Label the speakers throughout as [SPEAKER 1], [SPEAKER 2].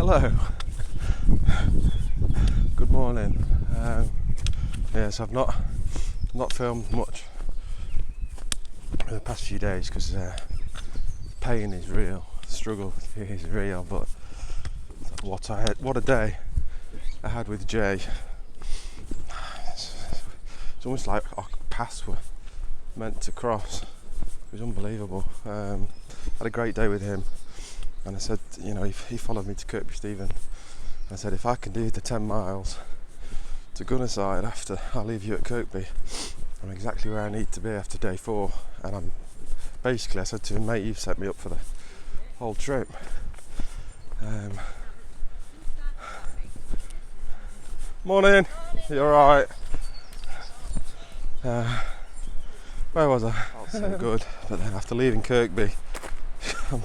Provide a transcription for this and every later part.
[SPEAKER 1] Hello. Good morning. Yes, I've not filmed much in the past few days because pain is real, struggle is real. But what a day I had with Jay. It's almost like our paths were meant to cross. It was unbelievable. Had a great day with him, and I said, you know, he followed me to Kirkby, Stephen. I said, if I can do the 10 miles to Gunnerside after I leave you at Kirkby, I'm exactly where I need to be after day 4. And I said to him, mate, you've set me up for the whole trip. Morning, you alright? Where was I? So good, but then after leaving Kirkby, I'm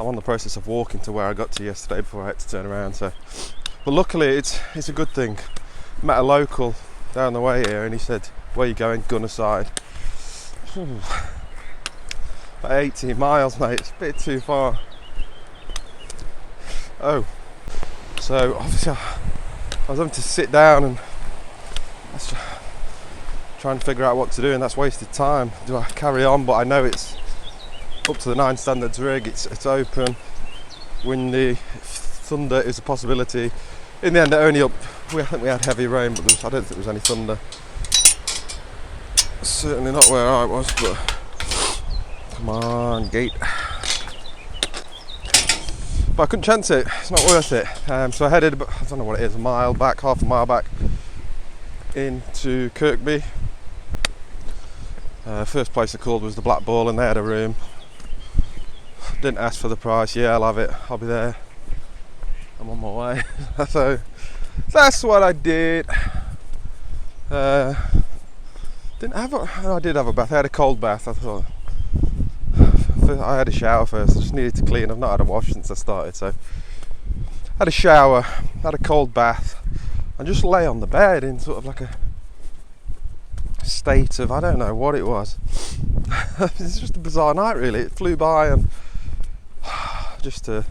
[SPEAKER 1] on the process of walking to where I got to yesterday before I had to turn around. So, but luckily it's a good thing. Met a local down the way here, and he said, "Where are you going?" Gunnerside. About 18 miles, mate. It's a bit too far. Oh, so obviously I was having to sit down and trying to figure out what to do, and that's wasted time. Do I carry on? But I know it's up to the 9 standards rig. It's open, windy, thunder is a possibility. In the end, I think we had heavy rain, but I don't think there was any thunder. Certainly not where I was. But come on, gate. But I couldn't chance it. It's not worth it. So I headed, I don't know what it is, half a mile back into Kirkby. First place I called was the Black Ball, and they had a room. Didn't ask for the price. Yeah, I'll have it. I'll be there. I'm on my way. So that's what I did. I did have a bath. I had a cold bath. I had a shower first. I just needed to clean. I've not had a wash since I started, so had a shower, had a cold bath, and just lay on the bed in sort of like a state of, I don't know what it was. It's just a bizarre night, really. It flew by, and just to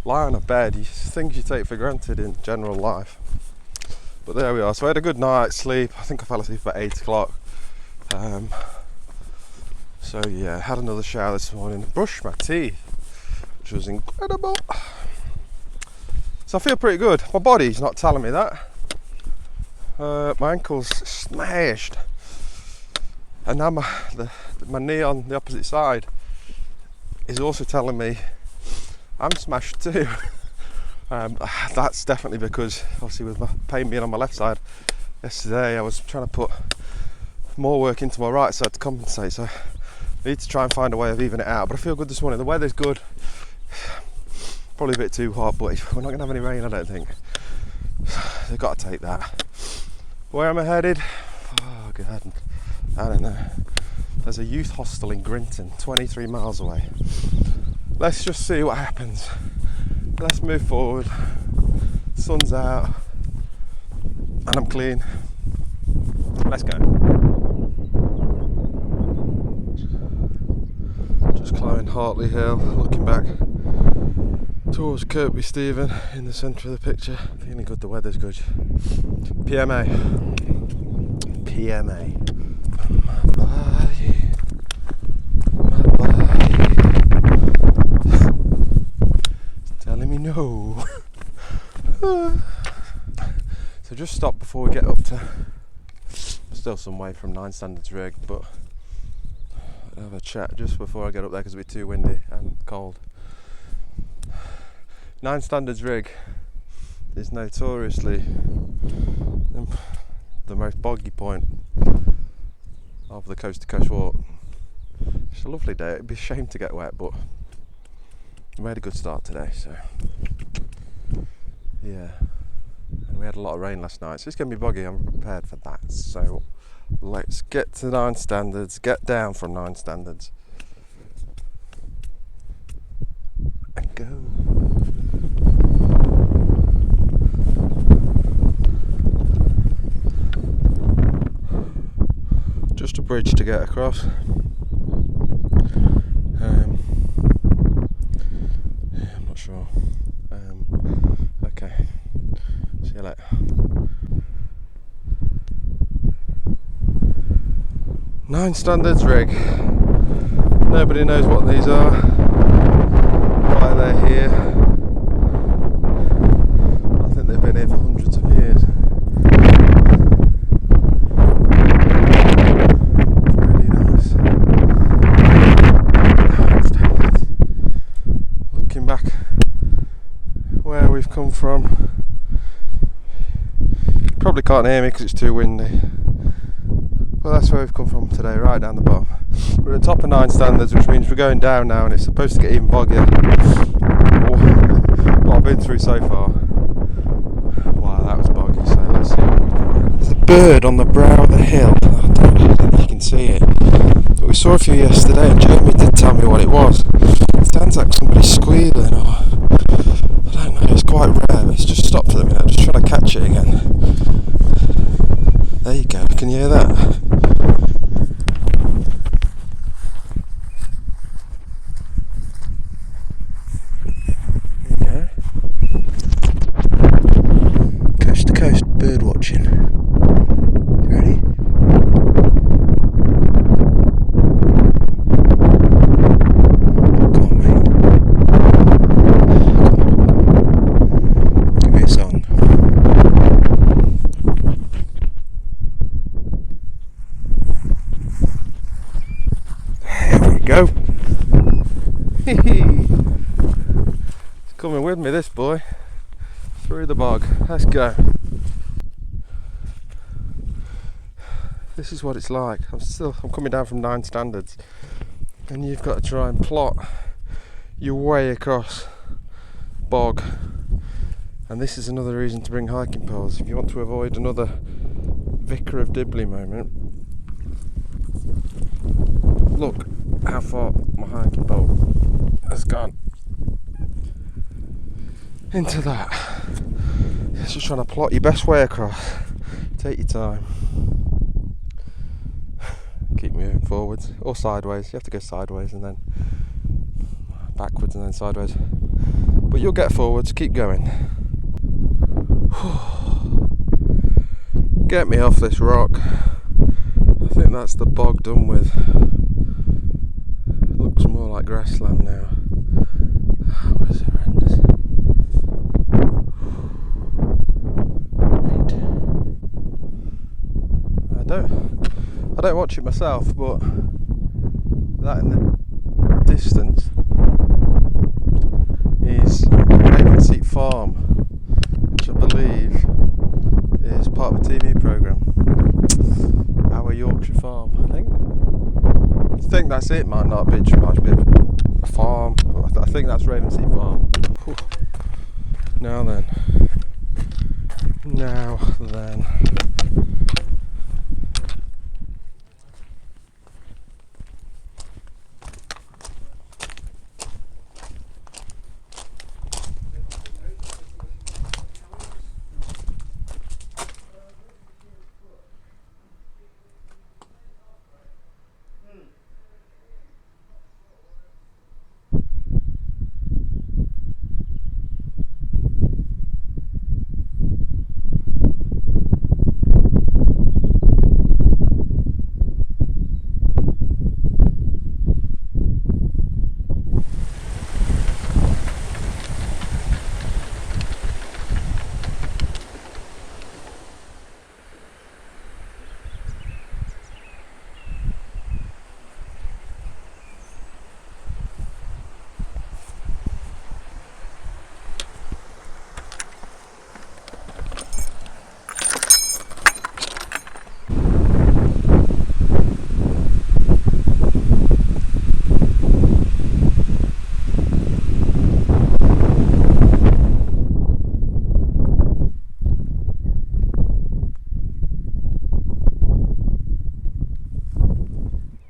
[SPEAKER 1] lie on a bed, things you take for granted in general life. But there we are. So I had a good night's sleep. I think I fell asleep about 8 o'clock. So yeah, had another shower this morning, brushed my teeth, which was incredible. So I feel pretty good. My body's not telling me that. My ankle's smashed, and now my knee on the opposite side is also telling me I'm smashed too. That's definitely because, obviously, with my pain being on my left side yesterday, I was trying to put more work into my right side to compensate. So I need to try and find a way of evening it out. But I feel good this morning. The weather's good. Probably a bit too hot, but we're not going to have any rain, I don't think. They've got to take that. Where am I headed? Oh God, I don't know. There's a youth hostel in Grinton, 23 miles away. Let's just see what happens. Let's move forward. Sun's out, and I'm clean. Let's go. Just climbing Hartley Hill, looking back towards Kirkby, Stephen, in the centre of the picture. Feeling good, the weather's good. PMA. My body. It's telling me no. So just stop before we get up to, still some way from 9 standards rig, but I'll have a chat just before I get up there because it'll be too windy and cold. 9 standards rig is notoriously the most boggy point of the coast to coast walk. It's a lovely day. It'd be a shame to get wet, but we made a good start today, so yeah. And we had a lot of rain last night, so it's going to be boggy. I'm prepared for that. So let's get to 9 standards, get down from 9 standards, and go. Just a bridge to get across. Yeah, I'm not sure. Okay, see you later. 9 standards rig. Nobody knows what these are, why they're here. I think they've been here for hundreds of years. Really nice. Looking back where we've come from, you probably can't hear me because it's too windy. But that's where we've come from today, right down the bottom. We're at the top of 9 standards, which means we're going down now and it's supposed to get even boggier. What I've been through so far. Wow, that was boggy, so let's see what we've got. There's a bird on the brow of the hill. I don't know if you can see it. But we saw a few yesterday and Jamie did tell me what it was. It sounds like somebody squealing or... I don't know, it's quite rare. It's just stopped for a minute, I'm just trying to catch it again. There you go, can you hear that? Coast to coast bird watching. You ready? Come on, mate. Give me a song. There we go. It's coming with me, this boy. Through the bog. Let's go. This is what it's like. I'm coming down from 9 standards, and you've got to try and plot your way across bog. And this is another reason to bring hiking poles if you want to avoid another Vicar of Dibley moment. Look how far my hiking pole has gone into that. It's just trying to plot your best way across. Take your time. Keep moving forwards or sideways. You have to go sideways and then backwards and then sideways. But you'll get forwards. Keep going. Get me off this rock. I think that's the bog done with. Looks more like grassland now. That was horrendous. I don't watch it myself, but that in the distance is Ravensseat Farm, which I believe is part of a TV programme. Our Yorkshire Farm, I think that's it. Might not be, it might be a farm, but I think that's Ravensseat Farm. Whew. Now then.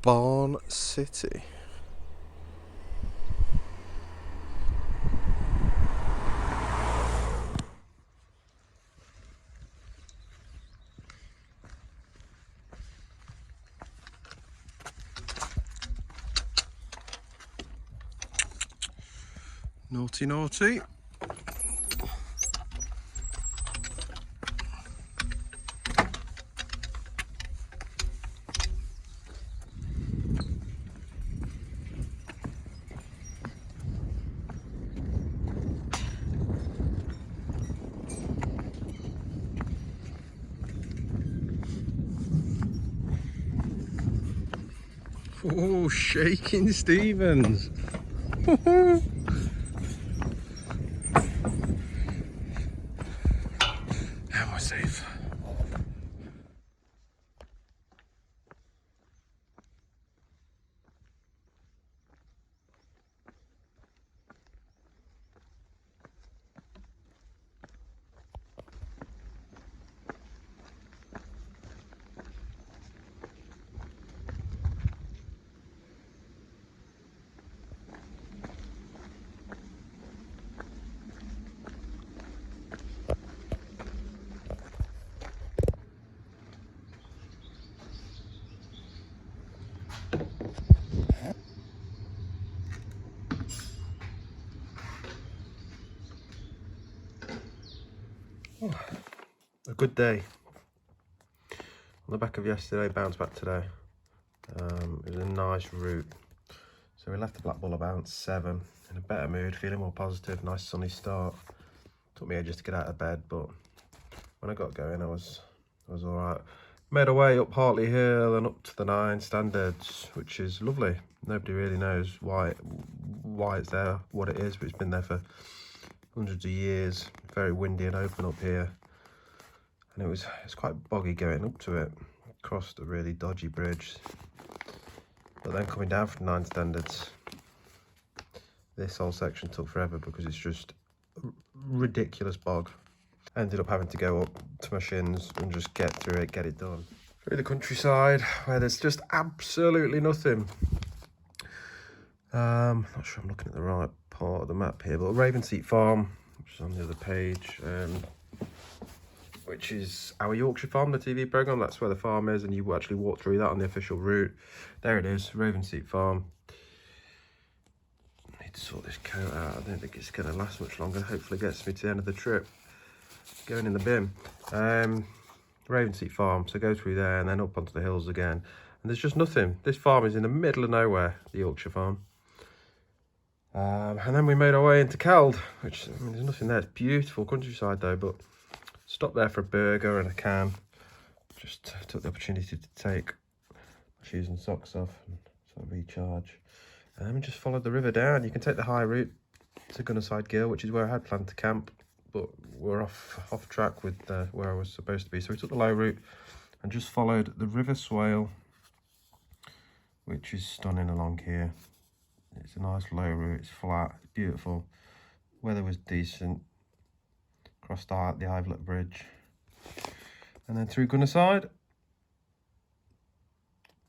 [SPEAKER 1] Barn City. Naughty, naughty. Oh, shaking Stevens. Am I safe? A good day. On the back of yesterday, bounce back today. It was a nice route. So we left the Black Bull about 7, in a better mood, feeling more positive, nice sunny start. Took me ages to get out of bed, but when I got going, I was all right. Made our way up Hartley Hill and up to the 9 standards, which is lovely. Nobody really knows why it's there, what it is, but it's been there for hundreds of years. Very windy and open up here, and it's quite boggy going up to it. Crossed a really dodgy bridge, but then coming down from 9 standards, this whole section took forever because it's just ridiculous bog. Ended up having to go up to my shins and just get through it, get it done. Through the countryside where there's just absolutely nothing. Not sure I'm looking at the right part of the map here, but Ravenseat Farm, which is on the other page, which is our Yorkshire Farm, the TV programme. That's where the farm is, and you actually walk through that on the official route. There it is, Ravenseat Farm. I need to sort this coat out. I don't think it's going to last much longer. Hopefully it gets me to the end of the trip. Going in the bin. Ravenseat Farm, so go through there and then up onto the hills again. And there's just nothing. This farm is in the middle of nowhere, the Yorkshire Farm. And then we made our way into Cald, which, I mean, there's nothing there. It's beautiful countryside though, but stopped there for a burger and a can. Just took the opportunity to take my shoes and socks off and sort of recharge. And then we just followed the river down. You can take the high route to Gunnerside Gill, which is where I had planned to camp, but we're off track with where I was supposed to be. So we took the low route and just followed the River Swale, which is stunning along here. It's a nice low route, it's flat, it's beautiful. Weather was decent. Crossed out the Ivelet Bridge. And then through Gunnerside,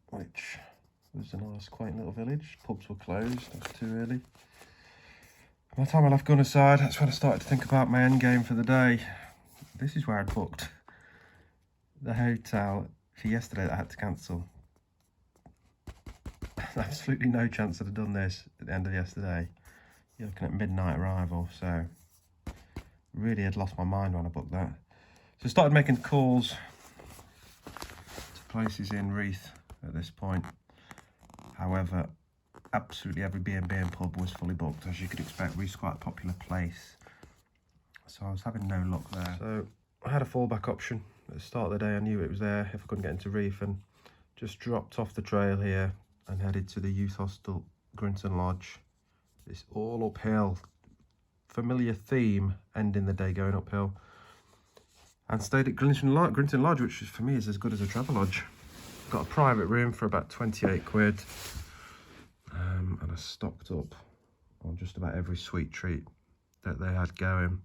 [SPEAKER 1] which was a nice quaint little village. Pubs were closed, it was too early. By the time I left Gunnerside, that's when I started to think about my end game for the day. This is where I'd booked the hotel for yesterday that I had to cancel. Absolutely no chance I'd have done this at the end of yesterday. You're looking at midnight arrival, so really had lost my mind when I booked that. So I started making calls to places in Reeth at this point. However, absolutely every B&B and pub was fully booked, as you could expect. Reeth's quite a popular place, so I was having no luck there. So I had a fallback option. At the start of the day, I knew it was there if I couldn't get into Reeth, and just dropped off the trail here and headed to the youth hostel, Grinton Lodge. It's all uphill. Familiar theme, ending the day going uphill. And stayed at Grinton Lodge, which for me is as good as a travel lodge. Got a private room for about 28 quid. And I stocked up on just about every sweet treat that they had going.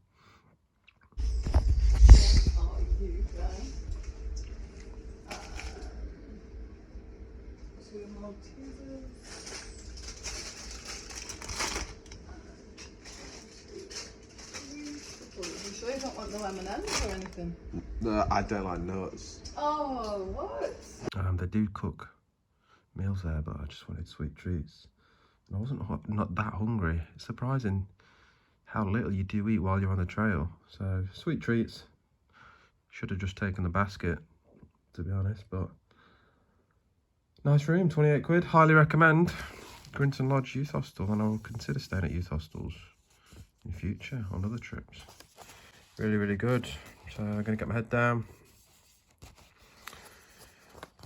[SPEAKER 2] So you don't want no M&Ms or anything?
[SPEAKER 1] No, I don't like nuts.
[SPEAKER 2] Oh, what?
[SPEAKER 1] They do cook meals there, but I just wanted sweet treats. And I wasn't not that hungry. It's surprising how little you do eat while you're on the trail. So sweet treats. Should have just taken the basket, to be honest, but nice room, 28 quid. Highly recommend Grinton Lodge Youth Hostel, and I will consider staying at youth hostels in future on other trips. Really, really good. So I'm going to get my head down,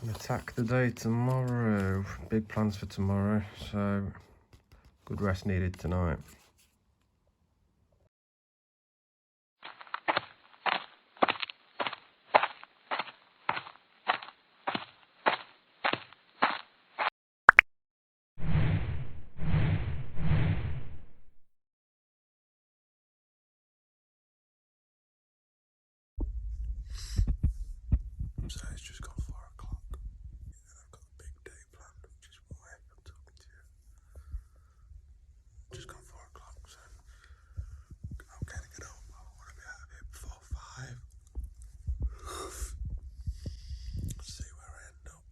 [SPEAKER 1] Attack the day tomorrow. Big plans for tomorrow, so good rest needed tonight. So it's just gone 4 o'clock. I've got a big day planned, which is why I'm talking to you. Just gone 4 o'clock, so I'm getting it up. I want to be out of here before 5. See where I end up.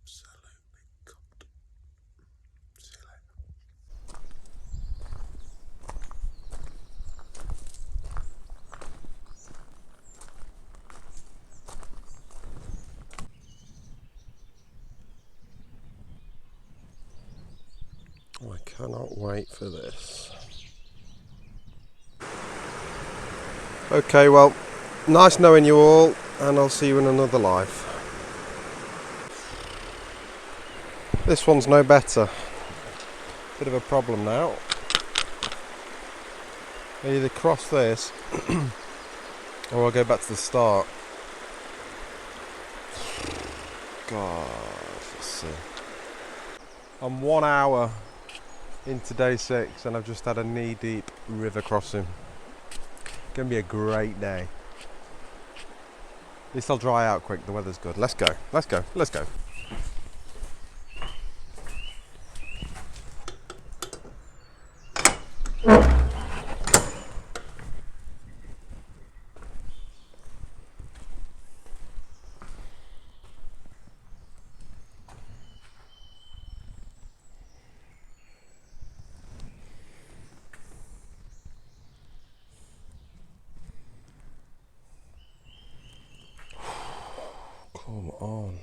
[SPEAKER 1] Absolutely cooked. See you later. I cannot wait for this. Okay, well, nice knowing you all, and I'll see you in another life. This one's no better. Bit of a problem now. I either cross this or I'll go back to the start. God, let's see. I'm 1 hour into day 6 and I've just had a knee-deep river crossing. Gonna be a great day. At least I'll dry out quick, the weather's good. Let's go, let's go, let's go. Come on.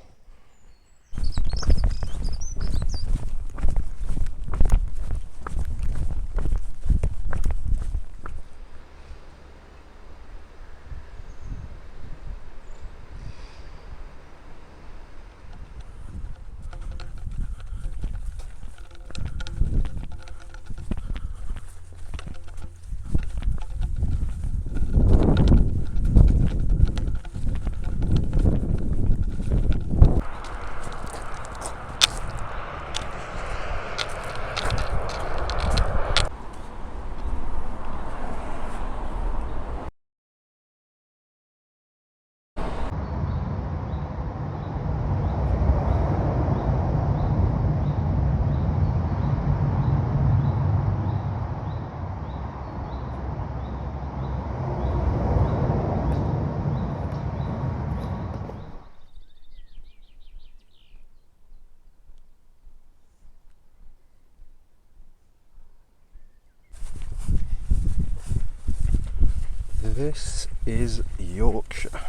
[SPEAKER 1] This is Yorkshire.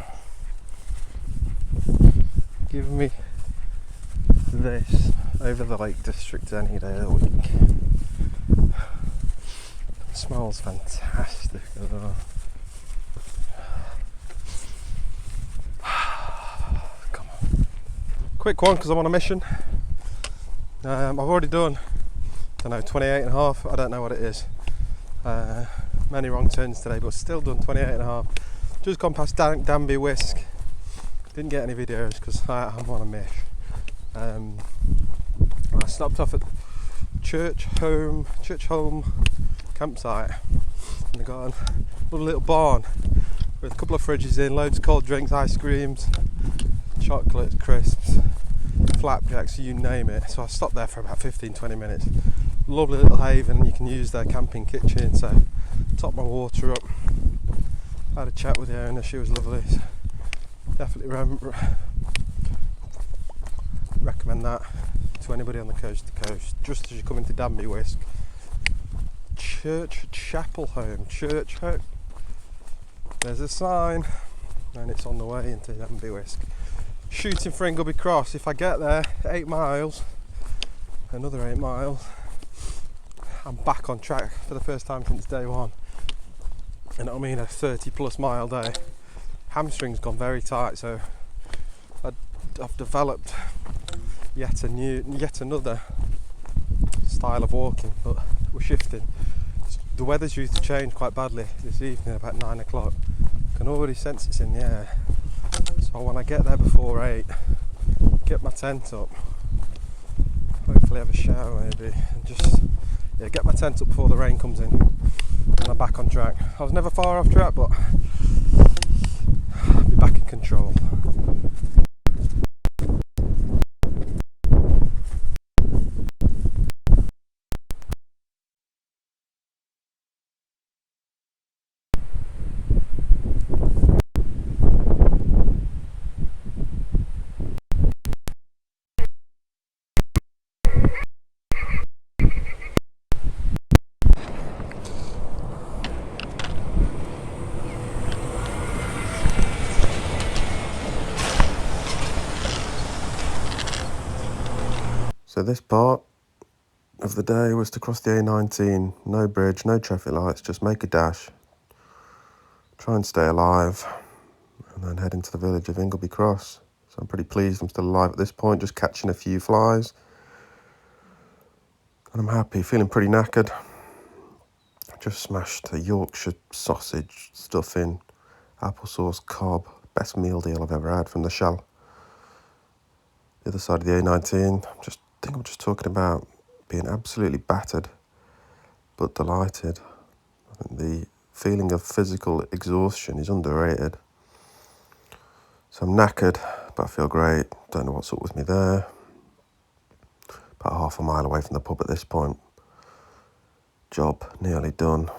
[SPEAKER 1] Give me this over the Lake District any day of the week. It smells fantastic as well. Come on. Quick one because I'm on a mission. I've already done, I don't know, 28 and a half. I don't know what it is. Many wrong turns today, but still done 28 and a half. Just gone past Danby Whisk. Didn't get any videos because I'm on a mish. I stopped off at Church Home campsite, and I got a little barn with a couple of fridges in, loads of cold drinks, ice creams, chocolates, crisps, flapjacks, you name it. So I stopped there for about 15-20 minutes. Lovely little haven, you can use their camping kitchen, so top my water up. I had a chat with the owner, she was lovely. So definitely recommend that to anybody on the coast to coast, just as you come into Danby Whisk. Chapel Home. There's a sign and it's on the way into Danby Whisk. Shooting for Ingleby Cross. If I get there, 8 miles, another 8 miles, I'm back on track for the first time since day 1, and it'll mean a 30+ mile day. Hamstring's gone very tight, so I've developed yet another style of walking, but we're shifting. The weather's due to change quite badly this evening about 9 o'clock. I can already sense it's in the air. So when I get there before 8, get my tent up, hopefully have a shower maybe, and just get my tent up before the rain comes in, and I'm back on track. I was never far off track, but I'll be back in control. So this part of the day was to cross the A19, no bridge, no traffic lights, just make a dash, try and stay alive, and then head into the village of Ingleby Cross. So I'm pretty pleased I'm still alive at this point, just catching a few flies. And I'm happy, feeling pretty knackered. I just smashed a Yorkshire sausage, stuffing, applesauce, cob, best meal deal I've ever had from the Shell. The other side of the A19, I'm just talking about being absolutely battered, but delighted. I think the feeling of physical exhaustion is underrated. So I'm knackered, but I feel great. Don't know what's up with me there. About half a mile away from the pub at this point. Job nearly done.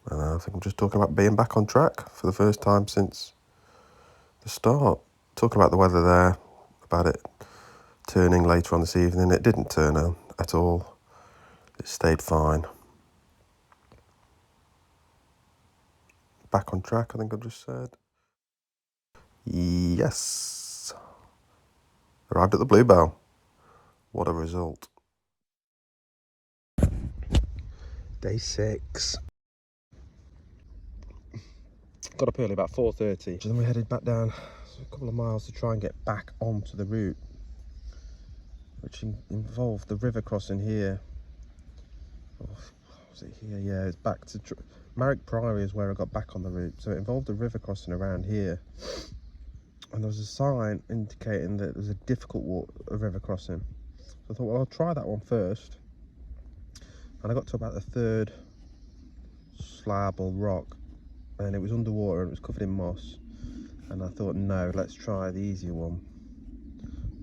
[SPEAKER 1] And I think I'm just talking about being back on track for the first time since the start. Talking about the weather there, about it turning later on this evening. It didn't turn on at all. It stayed fine. Back on track, I think I've just said. Yes. Arrived at the Bluebell. What a result. Day 6. Got up early, about 4:30. And then we headed back down a couple of miles to try and get back onto the route, which involved the river crossing here. Was it here? Yeah, it's back to Marrick Priory is where I got back on the route. So it involved a river crossing around here. And there was a sign indicating that it was a difficult river crossing. So I thought, well, I'll try that one first. And I got to about the 3rd slab or rock, and it was underwater and it was covered in moss. And I thought, no, let's try the easier one.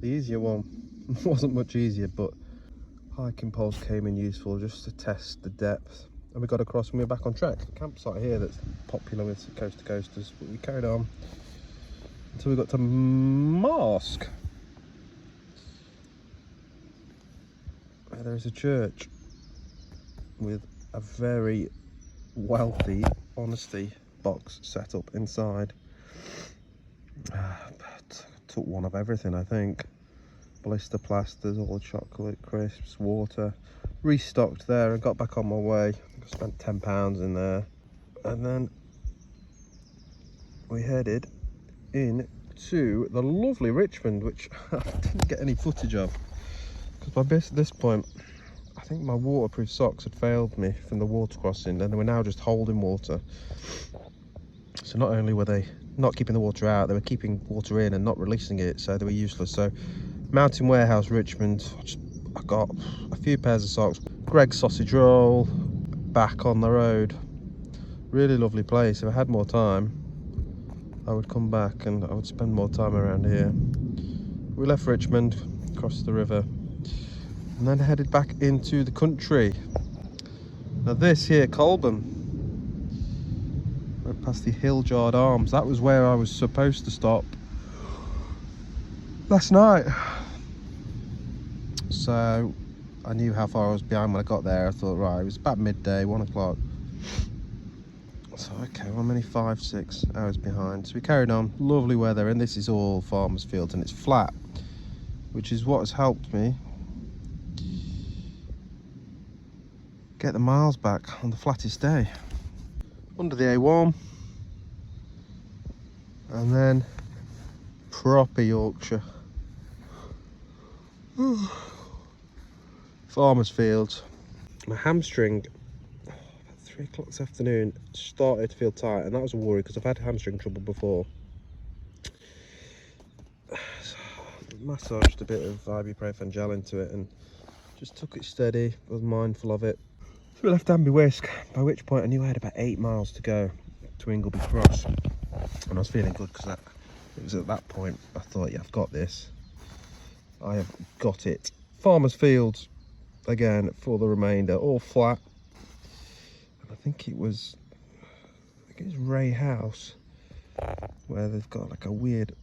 [SPEAKER 1] The easier one wasn't much easier, but hiking poles came in useful just to test the depth. And we got across and we were back on track. A campsite here that's popular with coast to coasters, but we carried on until we got to Mosque. There is a church with a very wealthy honesty box set up inside. Took one of everything, I think. Blister plasters, all the chocolate crisps, water. Restocked there and got back on my way. I spent £10 in there. And then we headed in to the lovely Richmond, which I didn't get any footage of. Because by this point, I think my waterproof socks had failed me from the water crossing, and they were now just holding water. So not only were they not keeping the water out, they were keeping water in and not releasing it, so they were useless. So Mountain Warehouse, Richmond, I got a few pairs of socks. Greg's sausage roll, back on the road. Really lovely place. If I had more time, I would come back and I would spend more time around here. We left Richmond, crossed the river, and then headed back into the country. Now this here, Colburn, went past the Hillyard Arms. That was where I was supposed to stop last night. So I knew how far I was behind when I got there. I thought, right, it was about midday, 1 o'clock. So okay, well, I'm only 5-6 hours behind. So we carried on, lovely weather, and this is all farmers' fields and it's flat, which is what has helped me get the miles back on the flattest day. Under the A1, and then proper Yorkshire Farmer's fields. My hamstring, about 3 o'clock this afternoon, started to feel tight, and that was a worry because I've had hamstring trouble before. So, massaged a bit of ibuprofen gel into it and just took it steady, was mindful of it. So we left Amby Whisk, by which point I knew I had about 8 miles to go to Ingleby Cross. And I was feeling good because it was at that point I thought, yeah, I've got this. I have got it. Farmer's fields, again, for the remainder, all flat. And I think it was Ray House, where they've got like a weird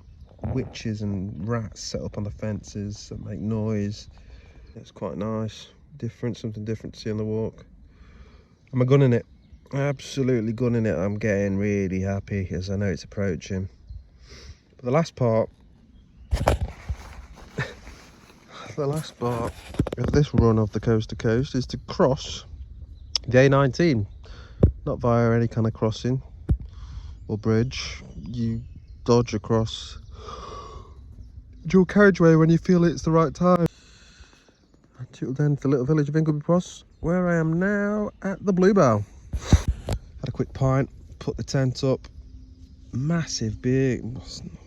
[SPEAKER 1] witches and rats set up on the fences that make noise. It's quite nice, something different to see on the walk. I'm gunning it, absolutely gunning it. I'm getting really happy as I know it's approaching. But the last part of this run of the coast to coast is to cross the A19, not via any kind of crossing or bridge. You dodge across dual carriageway when you feel it's the right time. Until then, the little village of Ingleby Cross, where I am now at the Bluebell. Had a quick pint, put the tent up. Massive beer,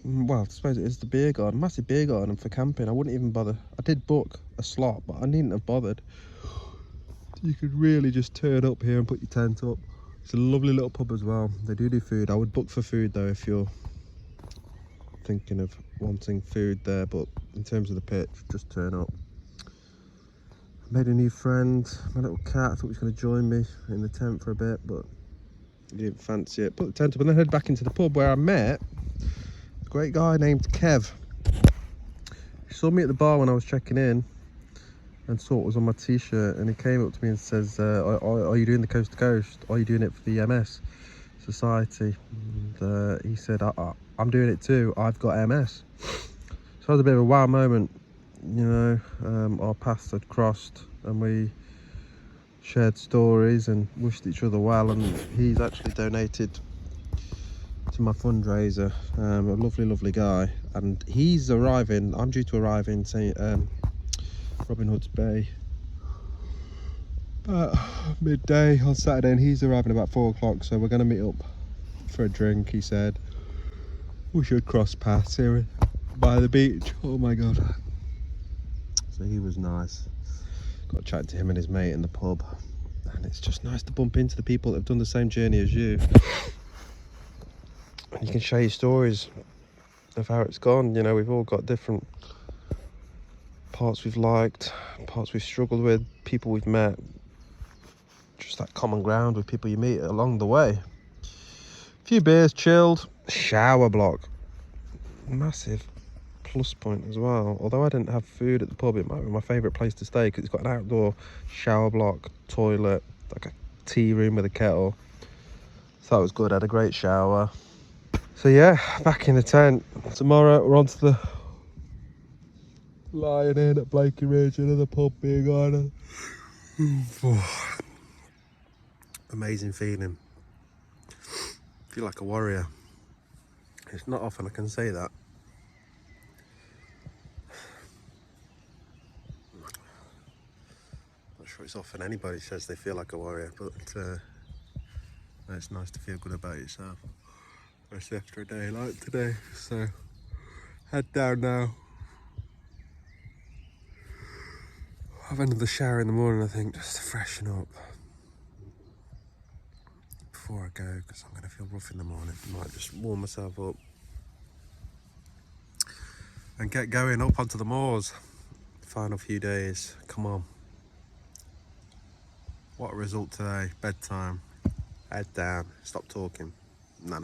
[SPEAKER 1] well, I suppose it is the beer garden, massive beer garden for camping. I wouldn't even bother. I did book a slot, but I needn't have bothered. You could really just turn up here and put your tent up. It's a lovely little pub as well. They do food. I would book for food though if you're thinking of wanting food there, but in terms of the pitch, just turn up. I made a new friend, my little cat. I thought he was going to join me in the tent for a bit, but he didn't fancy it. Put the tent up and then head back into the pub where I met a great guy named Kev. He saw me at the bar when I was checking in and saw what was on my t-shirt, and he came up to me and says, are you doing the coast to coast? Are you doing it for the MS Society? And he said, I'm doing it too, I've got MS. So it was a bit of a wow moment, you know. Our paths had crossed and we shared stories and wished each other well, and he's actually donated to my fundraiser. A lovely guy, and he's arriving. I'm due to arrive in Robin Hood's Bay midday on Saturday, and he's arriving about 4 o'clock, so we're going to meet up for a drink. He said we should cross paths here by the beach. Oh my god. So he was nice. Got chatting to him and his mate in the pub, and it's just nice to bump into the people that have done the same journey as you. And you can share your stories of how it's gone. You know, we've all got different parts we've liked, parts we've struggled with, people we've met, just that common ground with people you meet along the way. A few beers, chilled, shower block, massive plus point as well. Although I didn't have food at the pub, it might be my favourite place to stay because it's got an outdoor shower block, toilet, like a tea room with a kettle. So that was good. I had a great shower. So yeah, back in the tent. Tomorrow we're on to the Lion Inn at Blakey Ridge, another pub, beer garden. Amazing feeling. Feel like a warrior. It's not often I can say that. Not sure it's often anybody says they feel like a warrior, but it's nice to feel good about yourself, especially after a day like today. So head down now. I've had another shower in the morning, I think, just to freshen up before I go, because I'm going to feel rough in the morning. I might just warm myself up and get going up onto the moors. Final few days, come on. What a result today. Bedtime, head down, stop talking. No.